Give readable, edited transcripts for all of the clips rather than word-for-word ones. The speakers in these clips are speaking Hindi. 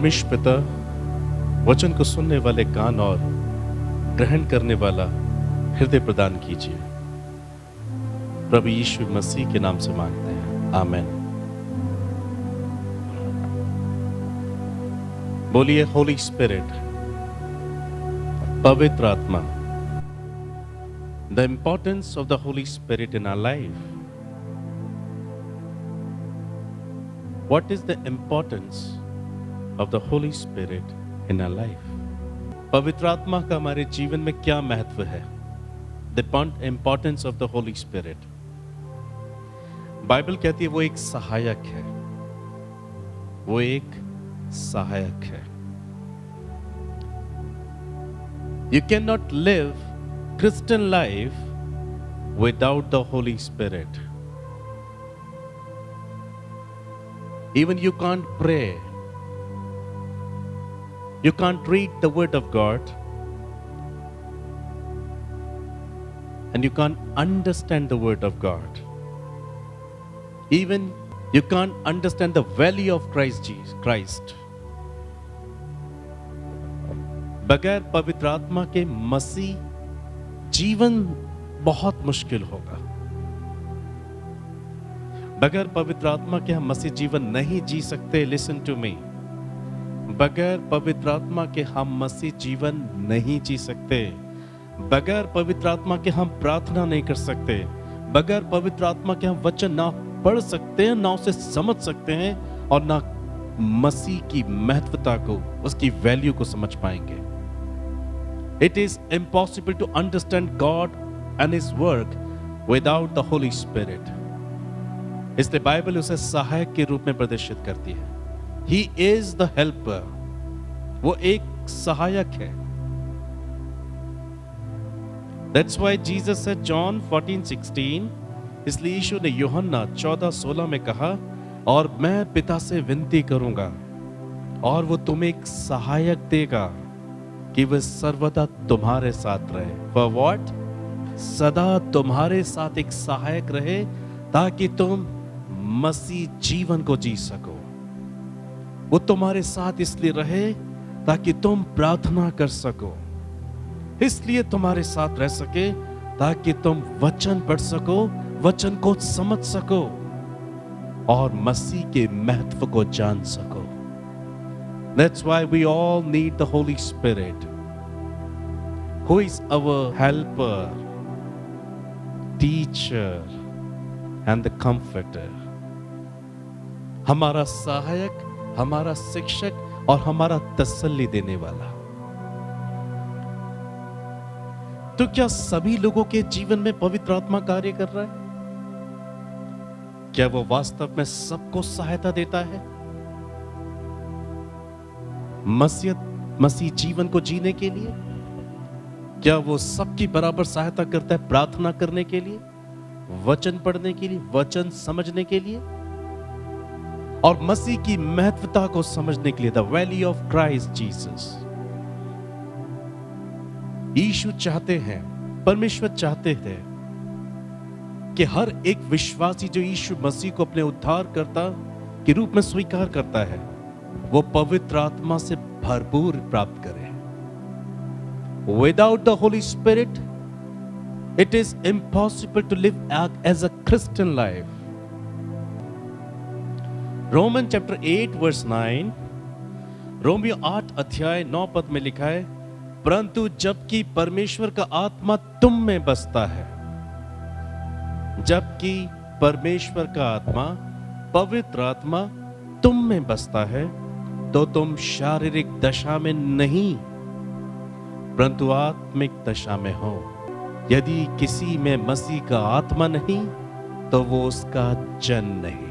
परमेश्वर पिता वचन को सुनने वाले कान और ग्रहण करने वाला हृदय प्रदान कीजिए। प्रभु यीशु मसीह के नाम से मांगते हैं, आमीन। बोलिए होली स्पिरिट, पवित्र आत्मा। The importance of the Holy Spirit in our life. What is the importance of the Holy Spirit in our life? पवित्र आत्मा का हमारे जीवन में क्या महत्व है? The importance of the Holy Spirit. Bible कहती है वो एक सहायक है, वो एक सहायक है। You cannot live Christian life without the Holy Spirit. Even you can't pray, you can't read the word of God, and you can't understand the word of God. Even you can't understand the value of Christ. बगैर पवित्र आत्मा के मसीह जीवन बहुत मुश्किल होगा। बगैर पवित्र आत्मा के हम मसीह जीवन नहीं जी सकते। लिसन टू मी, बगैर पवित्र आत्मा के हम मसीह जीवन नहीं जी सकते। बगैर पवित्र आत्मा के हम प्रार्थना नहीं कर सकते। बगैर पवित्र आत्मा के हम वचन ना पढ़ सकते हैं, ना उसे समझ सकते हैं, और ना मसीह की महत्वता को, उसकी वैल्यू को समझ पाएंगे। It is impossible to understand God and his work without the Holy Spirit. इसलिए बाइबल उसे सहायक के रूप में प्रदर्शित करती है। He is the helper, वो एक सहायक है। That's why Jesus said John 14:16, इसलिए यीशु ने यूहन्ना 14:16 में कहा, और मैं पिता से विनती करूंगा और वो तुम्हें एक सहायक देगा कि वह सर्वदा तुम्हारे साथ रहे। For what? सदा तुम्हारे साथ एक सहायक रहे ताकि तुम मसीह जीवन को जी सको। वो तुम्हारे साथ इसलिए रहे ताकि तुम प्रार्थना कर सको, इसलिए तुम्हारे साथ रह सके ताकि तुम वचन पढ़ सको, वचन को समझ सको और मसीह के महत्व को जान सको। That's why we all need the Holy Spirit, who is our helper, teacher and the comforter. हमारा सहायक, हमारा शिक्षक और हमारा तसल्ली देने वाला। तो क्या सभी लोगों के जीवन में पवित्र आत्मा कार्य कर रहा है? क्या वो वास्तव में सबको सहायता देता है मसीह जीवन को जीने के लिए? क्या वो सबकी बराबर सहायता करता है प्रार्थना करने के लिए, वचन पढ़ने के लिए, वचन समझने के लिए और मसीह की महत्वता को समझने के लिए? The value of Christ Jesus. यीशु चाहते हैं, परमेश्वर चाहते हैं कि हर एक विश्वासी जो यीशु मसीह को अपने उद्धारकर्ता के रूप में स्वीकार करता है, वो पवित्र आत्मा से भरपूर प्राप्त करे। Without the Holy spirit it is impossible to live as a Christian life. Romans chapter 8 verse 9, Romeo 8 अध्याय 9 पद में लिखा है, परंतु जबकि परमेश्वर का आत्मा तुम में बसता है, जबकि परमेश्वर का आत्मा, पवित्र आत्मा तुम में बसता है, तो तुम शारीरिक दशा में नहीं परंतु आत्मिक दशा में हो। यदि किसी में मसीह का आत्मा नहीं तो वो उसका जन नहीं।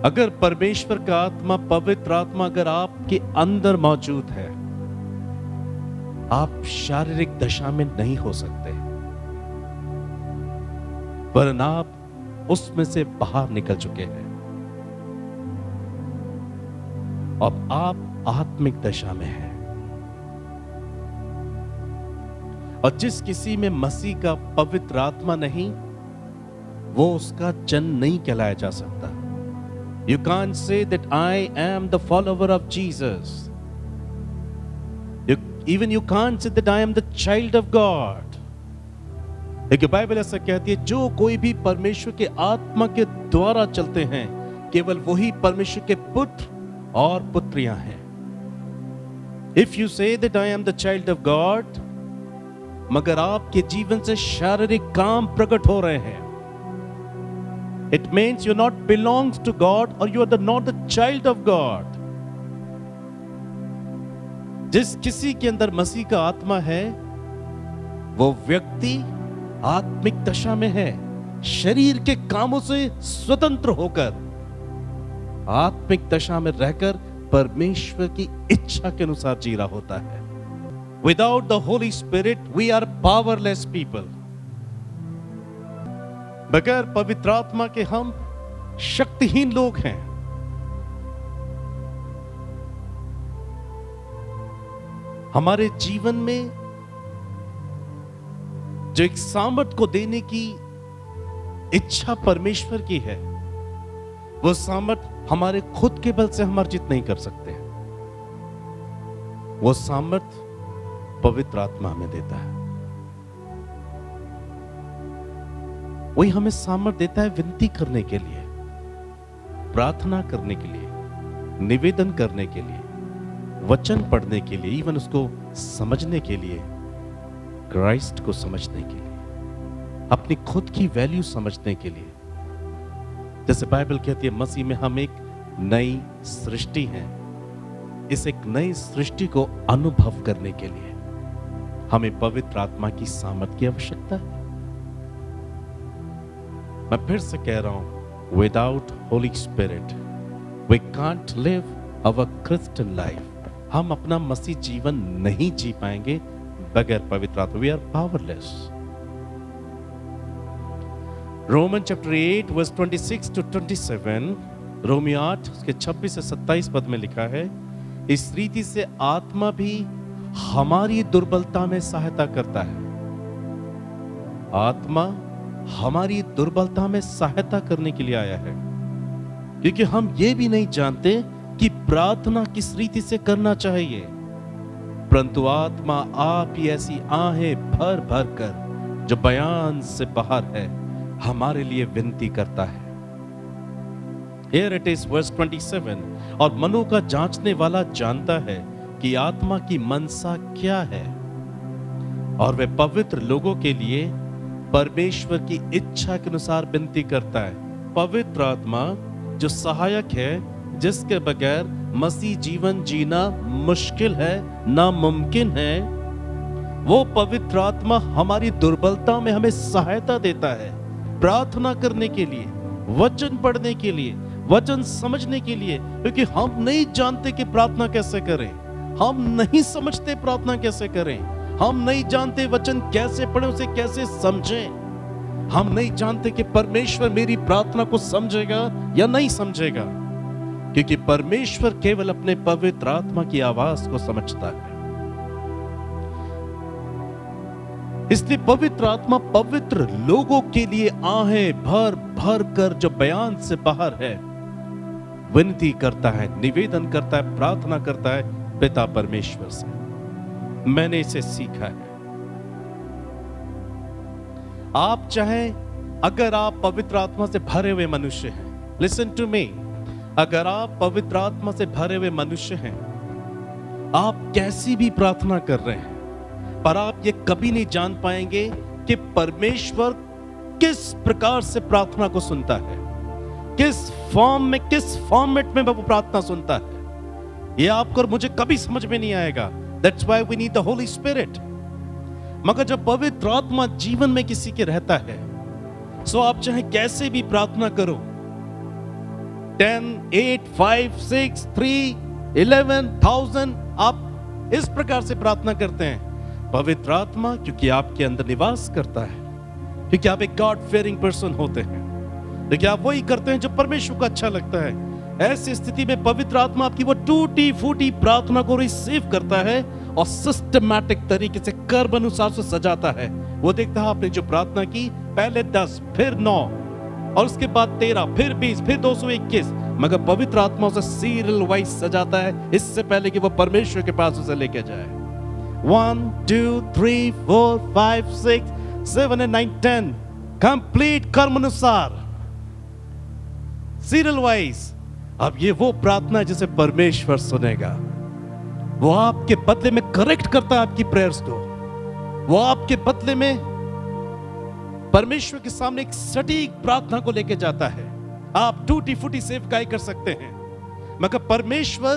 अगर परमेश्वर का आत्मा, पवित्र आत्मा अगर आपके अंदर मौजूद है, आप शारीरिक दशा में नहीं हो सकते, वरना आप उसमें से बाहर निकल चुके हैं। अब आप आत्मिक दशा में हैं। और जिस किसी में मसीह का पवित्र आत्मा नहीं, वो उसका जन नहीं कहलाया जा सकता। You can't say that I am the follower of Jesus Even you can't say that I am the child of God. लेकिन बाइबल ऐसा कहती है, जो कोई भी परमेश्वर के आत्मा के द्वारा चलते हैं, केवल वही परमेश्वर के पुत्र और पुत्रियां हैं. If you say that I am the child of God, मगर आपके जीवन से शारीरिक काम प्रकट हो रहे हैं, it means you not belongs to God or you are not the child of God. जिस किसी के अंदर मसीह का आत्मा है, वो व्यक्ति आत्मिक दशा में है, शरीर के कामों से स्वतंत्र होकर आत्मिक दशा में रहकर परमेश्वर की इच्छा के अनुसार जी रहा होता है. Without the Holy Spirit, we are powerless people. बगैर पवित्र आत्मा के हम शक्तिहीन लोग हैं. हमारे जीवन में जो एक सामर्थ को देने की इच्छा परमेश्वर की है, वो सामर्थ हमारे खुद के बल से हम अर्जित नहीं कर सकते. वो सामर्थ पवित्र आत्मा हमें देता है. वही हमें सामर्थ देता है विनती करने के लिए, प्रार्थना करने के लिए, निवेदन करने के लिए, वचन पढ़ने के लिए, इवन उसको समझने के लिए, क्राइस्ट को समझने के लिए, अपनी खुद की वैल्यू समझने के लिए. जैसे बाइबल कहती है, मसीह में हम एक नई सृष्टि हैं. इस एक नई सृष्टि को अनुभव करने के लिए हमें पवित्र आत्मा की सामर्थ की आवश्यकता है. मैं फिर से कह रहा हूं, without Holy Spirit we can't live our Christian life. हम अपना मसीह जीवन नहीं जी पाएंगे बगैर पवित्र आत्मा. We are powerless. Roman chapter 8 verse 26 to 27, रोमी 8 उसके 26 से 27 पद में लिखा है, इस रीति से आत्मा भी हमारी दुर्बलता में सहायता करता है. आत्मा हमारी दुर्बलता में सहायता करने के लिए आया है, क्योंकि हम ये भी नहीं जानते कि प्रार्थना किस रीति से करना चाहिए, परंतु आत्मा आप ही ऐसी आहें भर भर कर जो बयान से बाहर है हमारे लिए विनती करता है. Here it is verse 27, और मनो का जांचने वाला जानता है कि आत्मा की मनसा क्या है, और वह पवित्र लोगों के लिए परमेश्वर की इच्छा के अनुसार विनती करता है. पवित्र आत्मा जो सहायक है, जिसके बगैर मसीह जीवन जीना मुश्किल है, नामुमकिन है, वो पवित्र आत्मा हमारी दुर्बलता में हमें सहायता देता है, प्रार्थना करने के लिए, वचन पढ़ने के लिए, वचन समझने के लिए. क्योंकि हम नहीं जानते कि प्रार्थना कैसे करें, हम नहीं समझते प्रार्थना कैसे करें, हम नहीं जानते वचन कैसे पढ़ें, उसे कैसे समझें. हम नहीं जानते कि परमेश्वर मेरी प्रार्थना को समझेगा या नहीं समझेगा, क्योंकि परमेश्वर केवल अपने पवित्र आत्मा की आवाज को समझता है. इसलिए पवित्र आत्मा पवित्र लोगों के लिए आहें भर भर कर जो बयान से बाहर है विनती करता है, निवेदन करता है, प्रार्थना करता है पिता परमेश्वर से. मैंने इसे सीखा है. आप चाहें, अगर आप पवित्र आत्मा से भरे हुए मनुष्य हैं, लिसन टू मी, अगर आप पवित्र आत्मा से भरे हुए मनुष्य हैं, आप कैसी भी प्रार्थना कर रहे हैं, पर आप ये कभी नहीं जान पाएंगे कि परमेश्वर किस प्रकार से प्रार्थना को सुनता है, किस फॉर्म में, किस फॉर्मेट में वो प्रार्थना सुनता है. ये आपको और मुझे कभी समझ में नहीं आएगा. That's why we need the Holy Spirit. मगर जब पवित्र आत्मा जीवन में किसी के रहता है, सो आप चाहे कैसे भी प्रार्थना करो, 10, 8, 5, 6, 3, 11,000, आप इस प्रकार से प्रार्थना करते हैं. पवित्र आत्मा क्योंकि आपके अंदर निवास करता है, क्योंकि आप एक गॉड फेयरिंग पर्सन होते हैं, लेकिन आप वही करते हैं जो परमेश्वर को अच्छा लगता है. ऐसी स्थिति में पवित्र आत्मा आपकी वो टूटी फूटी प्रार्थना को रिसीव करता है और सिस्टमैटिक तरीके से कर्म अनुसार से सजाता है. वो देखता है आपने जो प्रार्थना की, पहले 10, फिर 9, और उसके बाद 13, फिर 20, फिर 221, मगर पवित्र आत्मा उसे सीरियल वाइज सजाता है, इससे पहले कि वो परमेश्वर के पास उसे लेके जाए. 1, 2, 3, 4, 5, 6, 7 and 9, 10. कंप्लीट कर्मानुसार, सीरियल वाइज। अब ये वो प्रार्थना है जिसे परमेश्वर सुनेगा। वो आपके बदले में करेक्ट करता है आपकी प्रेयर्स को। वो आपके बदले में परमेश्वर के सामने एक सटीक प्रार्थना को लेके जाता है। आप टूटी फूटी सेवकाई कर सकते हैं, मगर परमेश्वर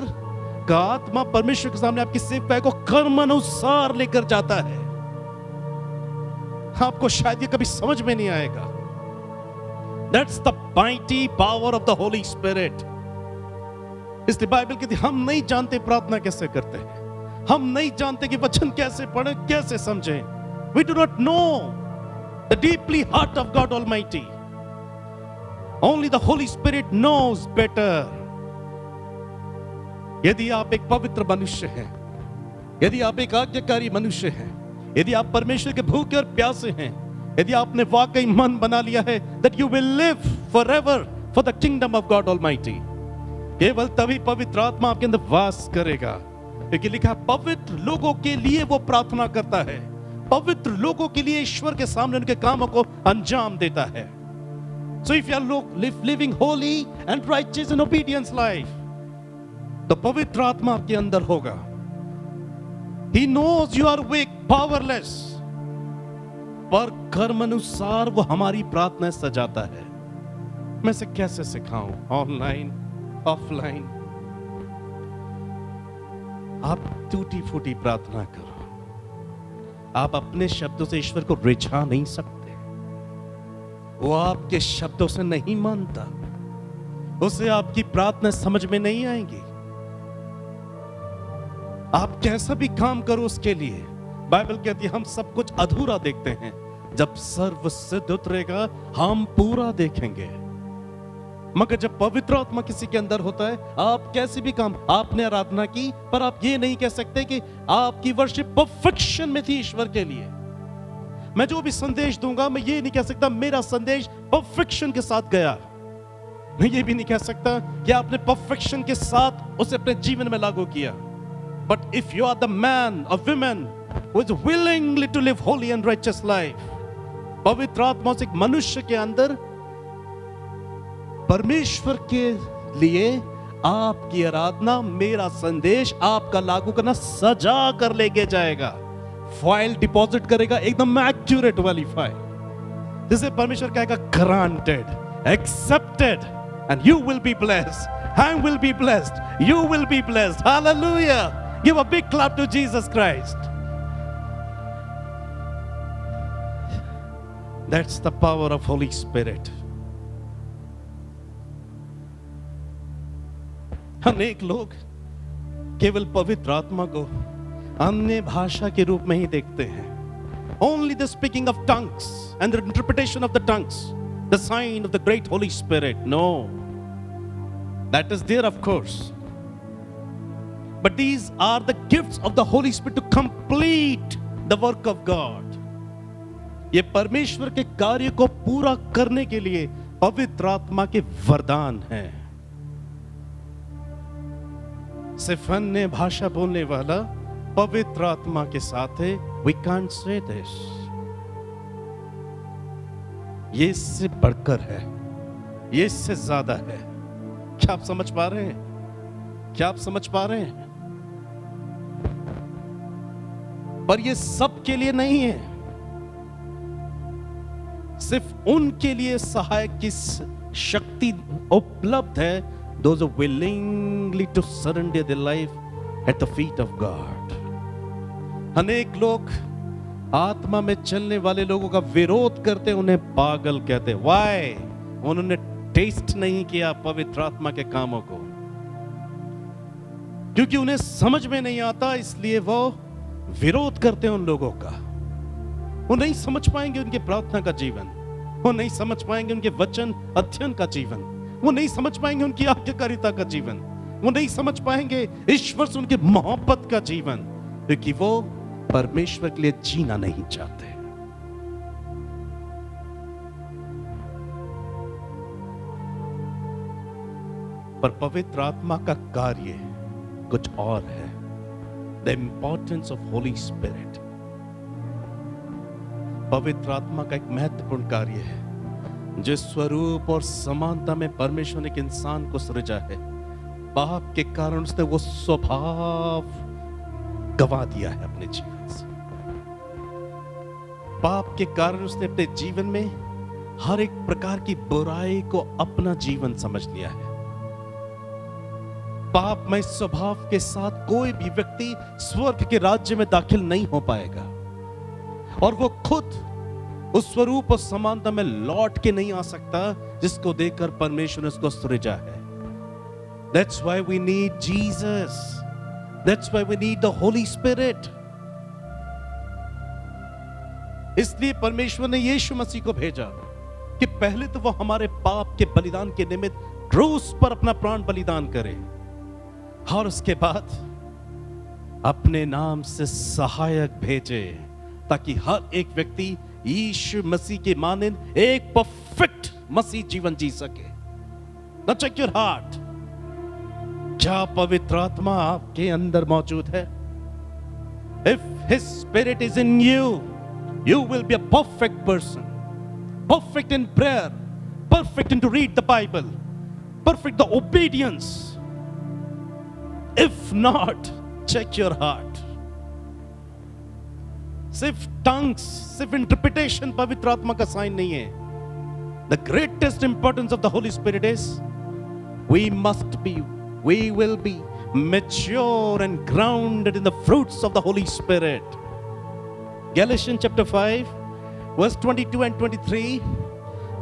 का आत्मा परमेश्वर के सामने आपकी सेवकाई को कर्मानुसार लेकर जाता है। आपको शायद ये कभी समझ में नहीं आएगा। That's the mighty power of the Holy Spirit. इसलिए बाइबल कहती है हम नहीं जानते प्रार्थना कैसे करते हैं, हम नहीं जानते कि वचन कैसे पढ़े, कैसे समझें। We do not know the deeply heart of God Almighty. Only the Holy Spirit knows better. यदि आप एक पवित्र मनुष्य हैं, यदि आप एक आज्ञाकारी मनुष्य हैं, यदि आप परमेश्वर के भूखे और प्यासे हैं, यदि आपने वाकई मन बना लिया है that you will live forever for the kingdom of God Almighty, केवल तभी पवित्र आत्मा आपके अंदर वास करेगा। क्योंकि लिखा है पवित्र लोगों के लिए वो प्रार्थना करता है, पवित्र लोगों के लिए ईश्वर के सामने उनके कामों को अंजाम देता है। So if you are living holy and righteous and obedience life, तो पवित्र आत्मा आपके अंदर होगा। He knows you are weak, powerless, पर कर्म अनुसार वो हमारी प्रार्थना सजाता है। मैं इसे कैसे सिखाऊं? Online, offline? आप टूटी फूटी प्रार्थना करो। आप अपने शब्दों से ईश्वर को रिझा नहीं सकते। वो आपके शब्दों से नहीं मानता, उसे आपकी प्रार्थना समझ में नहीं आएगी। आप कैसा भी काम करो उसके लिए, बाइबल कहती है हम सब कुछ अधूरा देखते हैं, जब सर्व सिद्ध उतरेगा हम पूरा देखेंगे। मगर जब पवित्र आत्मा किसी के अंदर होता है, आप कैसे भी काम, आपने आराधना की पर आप ये नहीं कह सकते कि आपकी वर्शिप परफेक्शन में थी ईश्वर के लिए। मैं जो भी संदेश दूंगा, मैं ये नहीं कह सकता मेरा संदेश परफेक्शन के साथ गया। मैं ये भी नहीं कह सकता कि आपने परफेक्शन के साथ उसे अपने जीवन में लागू किया। But if you are the man or woman who is willingly to live holy and righteous life, पवित्र आत्मा से एक मनुष्य के अंदर परमेश्वर के लिए आपकी आराधना, मेरा संदेश आपका लागू करना सजा कर लेके जाएगा। फाइल डिपॉजिट करेगा, एकदम एक्यूरेट वाली फाइल, जिसे परमेश्वर कहेगा granted, accepted, and you will be blessed, I will be blessed, you will be blessed. Hallelujah! Give a big clap to Jesus Christ. That's the power of Holy Spirit. अनेक लोग केवल पवित्र आत्मा को अन्य भाषा के रूप में ही देखते हैं। Only the speaking of tongues and the interpretation of the tongues, the sign of the great Holy Spirit. No, that is there of course. But these are the gifts of the Holy Spirit to complete the work of God. ये परमेश्वर के कार्य को पूरा करने के लिए पवित्र आत्मा के वरदान हैं। सिर्फ अन्य भाषा बोलने वाला पवित्र आत्मा के साथ है। We can't say this. ये इससे बढ़कर है, ये इससे ज्यादा है। क्या आप समझ पा रहे हैं? क्या आप समझ पा रहे हैं? पर ये सब के लिए नहीं है, सिर्फ उनके लिए सहायक की शक्ति उपलब्ध है, those who willingly to surrender their life at the feet of God. अनेक लोग आत्मा में चलने वाले लोगों का विरोध करते, उन्हें पागल कहते। Why? उन्होंने टेस्ट नहीं किया पवित्र आत्मा के कामों को, क्योंकि उन्हें समझ में नहीं आता, इसलिए वो विरोध करते हैं उन लोगों का। वो नहीं समझ पाएंगे उनके प्रार्थना का जीवन, वो नहीं समझ पाएंगे उनके वचन अध्ययन का जीवन, वो नहीं समझ पाएंगे उनकी आज्ञाकारिता का जीवन, वो नहीं समझ पाएंगे ईश्वर से उनके मोहब्बत का जीवन, क्योंकि वो परमेश्वर के लिए जीना नहीं चाहते। पर पवित्र आत्मा का कार्य कुछ और है। The importance of Holi Spirit. पवित्र आत्मा का एक महत्वपूर्ण कार्य है। जिस स्वरूप और समानता में परमेश्वर ने एक इंसान को सृजा है, पाप के कारण उसने वो स्वभाव गवा दिया है अपने जीवन से। पाप के कारण उसने अपने जीवन में हर एक प्रकार की बुराई को अपना जीवन समझ लिया है। पापमय स्वभाव के साथ कोई भी व्यक्ति स्वर्ग के राज्य में दाखिल नहीं हो पाएगा, और वो खुद उस स्वरूप और समानता में लौट के नहीं आ सकता जिसको देखकर परमेश्वर ने उसको सृजा है। That's why we need Jesus. That's why we need the Holy Spirit. इसलिए परमेश्वर ने यीशु मसीह को भेजा कि पहले तो वो हमारे पाप के बलिदान के निमित्त क्रूस पर अपना प्राण बलिदान करे, और उसके बाद अपने नाम से सहायक भेजे ताकि हर एक व्यक्ति यीशु मसीह के मानंद एक परफेक्ट मसीह जीवन जी सके। Now check your heart. क्या पवित्र आत्मा आपके अंदर मौजूद है? If His Spirit is in you, you will be a perfect person, perfect in prayer, perfect in to read the Bible, perfect the obedience. If not, check your heart. सिर्फ टंग्स, सिर्फ इंटरप्रिटेशन पवित्र आत्मा का साइन नहीं है। The greatest importance of the Holy Spirit is we will be mature and grounded in the fruits of the Holy Spirit. Galatians chapter 5 verse 22 and 23,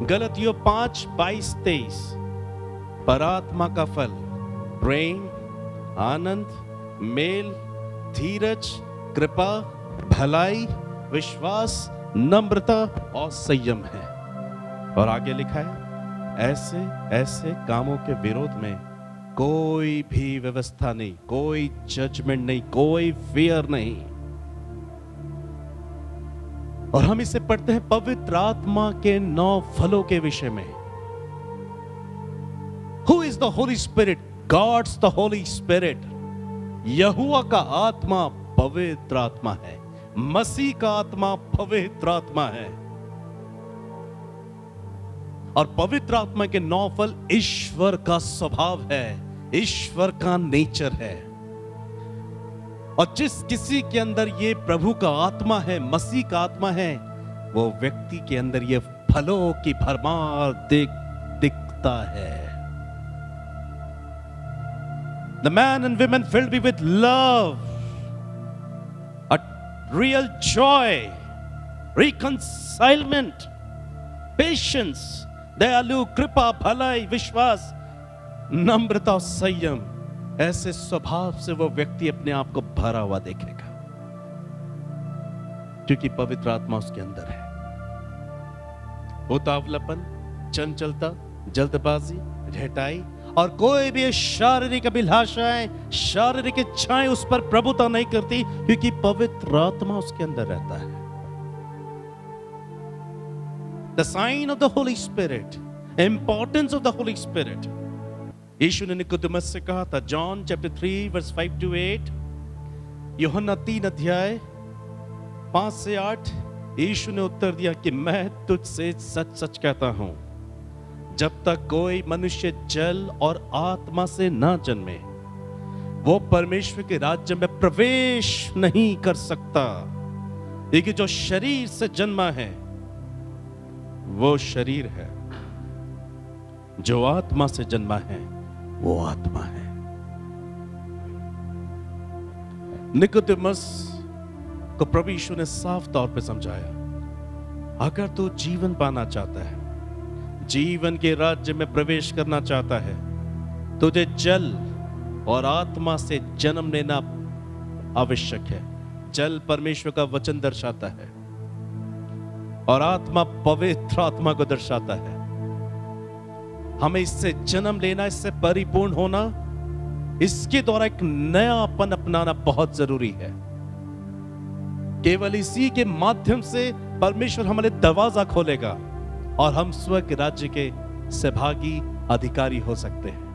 गलतियों 5, 22, 23। पर आत्मा का फल प्रेम, आनंद, मेल, धीरज, कृपा, भलाई, विश्वास, नम्रता और संयम है। और आगे लिखा है, ऐसे ऐसे कामों के विरोध में कोई भी व्यवस्था नहीं, कोई जजमेंट नहीं, कोई फियर नहीं। और हम इसे पढ़ते हैं पवित्र आत्मा के 9 फलों के विषय में। Who is the Holy Spirit? God's the Holy Spirit. यहोवा का आत्मा पवित्र आत्मा है, मसीह का आत्मा पवित्र आत्मा है। और पवित्र आत्मा के 9 फल ईश्वर का स्वभाव है, ईश्वर का नेचर है। और जिस किसी के अंदर ये प्रभु का आत्मा है, मसीह का आत्मा है, वो व्यक्ति के अंदर ये फलों की भरमार दिखता है। The man and women filled me with love, a real joy, reconcilement, patience, दयालु, कृपा, भलाई, विश्वास, नम्रता और संयम। ऐसे स्वभाव से वो व्यक्ति अपने आप को भरा हुआ देखेगा, क्योंकि पवित्र आत्मा उसके अंदर है। उतावलापन, चंचलता, जल्दबाजी, ढिठाई और कोई भी शारीरिक अभिलाषाएं, शारीरिक इच्छाएं उस पर प्रभुता नहीं करती, क्योंकि पवित्र आत्मा उसके अंदर रहता है। The sign of the Holy Spirit, importance of the Holy Spirit. यीशु ने निकोदेमस से कहा था, जॉन चैप्टर 3 वर्स 5 to 8, यूहन्ना 3 अध्याय 5 से 8, यीशु ने उत्तर दिया कि मैं तुझसे सच सच कहता हूं, जब तक कोई मनुष्य जल और आत्मा से ना जन्मे, वो परमेश्वर के राज्य में प्रवेश नहीं कर सकता। लेकिन जो शरीर से जन्मा है वो शरीर है, जो आत्मा से जन्मा है वो आत्मा है। निकोदेमस को प्रभु यीशु ने साफ तौर पे समझाया, अगर तू जीवन पाना चाहता है, जीवन के राज्य में प्रवेश करना चाहता है, तुझे जल और आत्मा से जन्म लेना आवश्यक है। जल परमेश्वर का वचन दर्शाता है और आत्मा पवित्र आत्मा को दर्शाता है। हमें इससे जन्म लेना, इससे परिपूर्ण होना, इसके द्वारा एक नयापन अपनाना बहुत जरूरी है। केवल इसी के माध्यम से परमेश्वर हमारे दरवाजा खोलेगा और हम स्वर्ग के राज्य के सहभागी अधिकारी हो सकते हैं।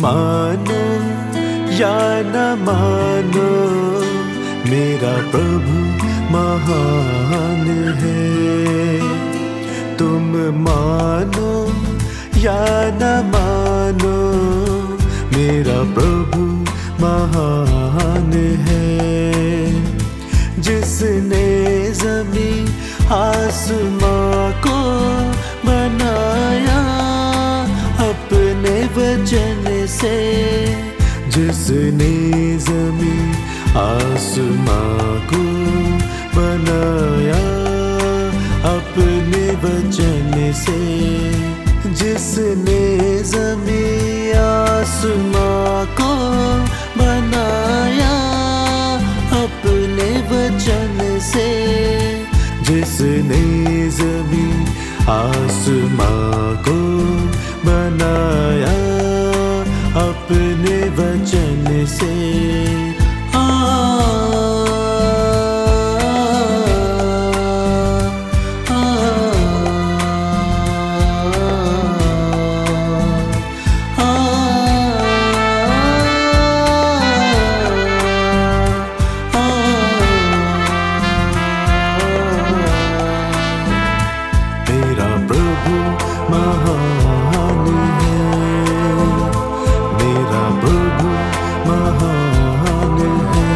मानो या न मानो, मेरा प्रभु महान है। तुम मानो या न मानो, मेरा प्रभु महान है। जिसने ज़मीं आसमां को बनाया अपने वचन से, जिसने ज़मीं आसमां को बनाया अपने वचन से, जिसने ज़मीं आसमां को बनाया अपने वचन से, जिसने ज़मीं आसमां को बनाया अपने वचन से। मेरा प्रभु महान है, मेरा प्रभु महान है।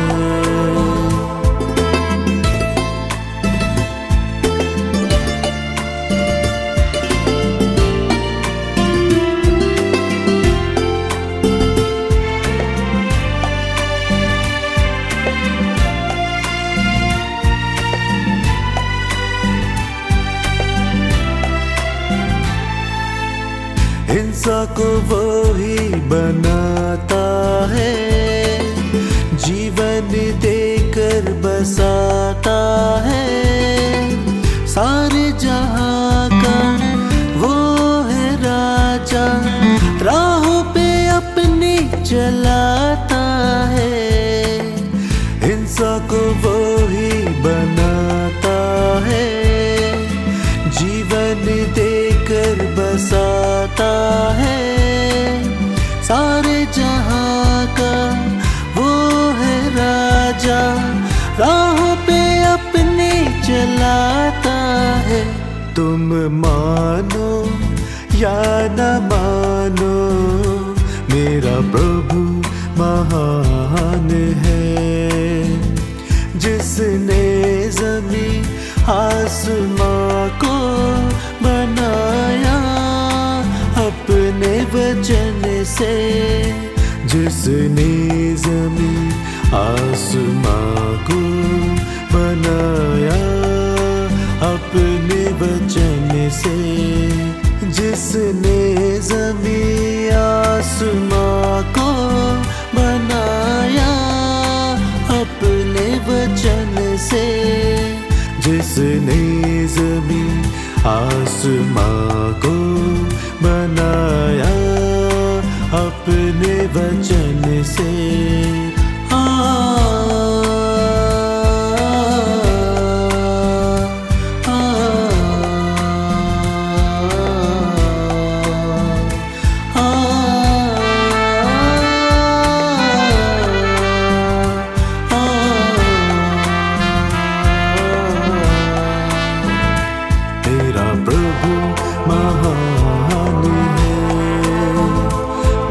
हिंसा को वो ही बनाता है, जीवन देकर बसाता है। सारे जहां का वो है राजा, राहों पे अपनी चलाता है। हिंसा को वो ही बनाता है, जीवन देकर बसाता है। सारे जहां का वो है राजा, राहों पे अपने चलाता है। तुम मानो या न मानो, मेरा प्रभु महान है। जिसने ज़मीं आसमां को बनाया अपने वचन से, जिसने ज़मीं आसमां को बनाया अपने वचन से, जिसने ज़मीं आसमां को बनाया अपने वचन से, जिसने ज़मीं आसमां को बनाया अपने वचन से। मेरा प्रभु महान है,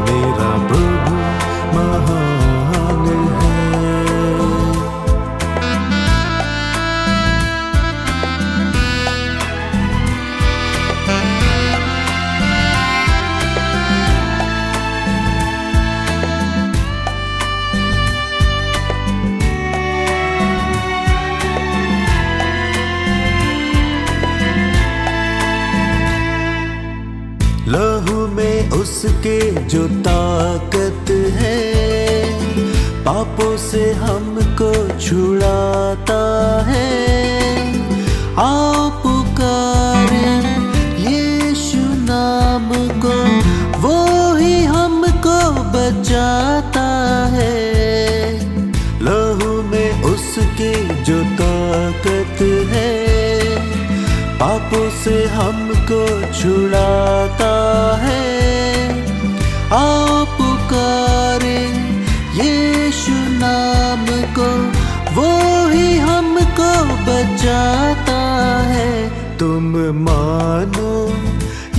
मेरा प्रभु महान है। लहू में उसके जो ताकत है, पापों से हमको छुड़ाता है। आओ पुकारे यीशु नाम को, वो ही हमको बचाता है। लहू में उसके जो ताकत है, पापों से हमको छुड़ाता है। आप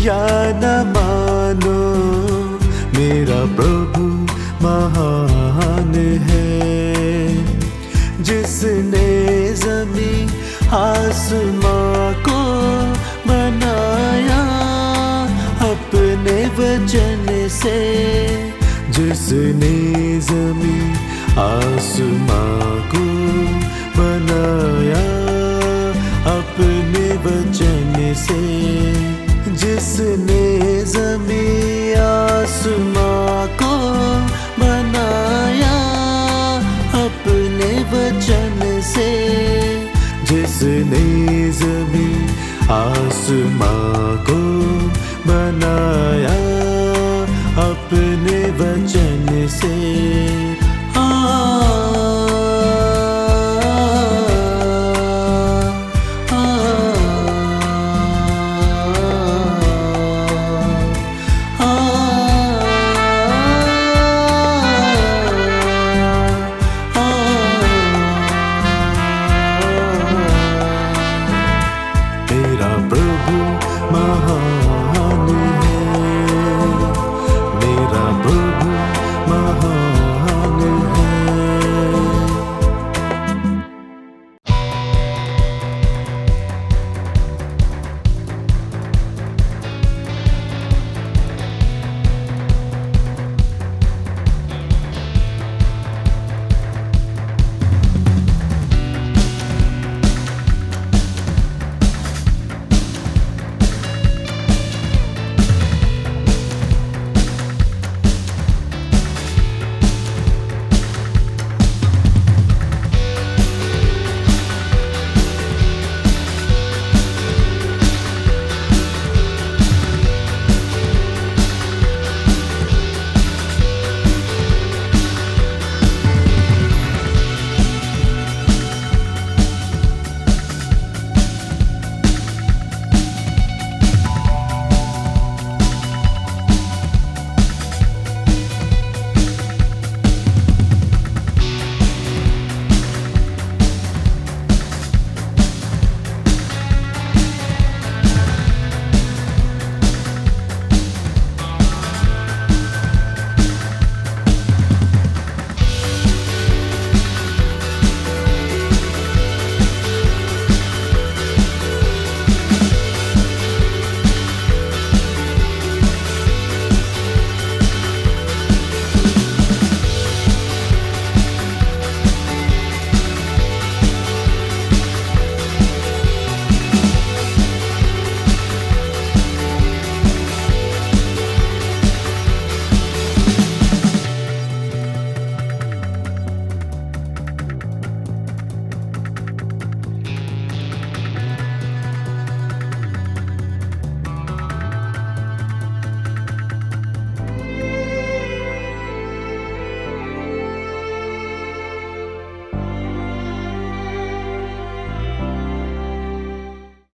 या न मानो मेरा प्रभु महान है, जिसने जमीन आसमां को बनाया अपने वचन से, जिसने जमीन आसमां को बनाया अपने वचन से, जिसने जमीन आसमां को बनाया अपने वचन से, जिसने जमीन आसमां को बनाया अपने वचन से।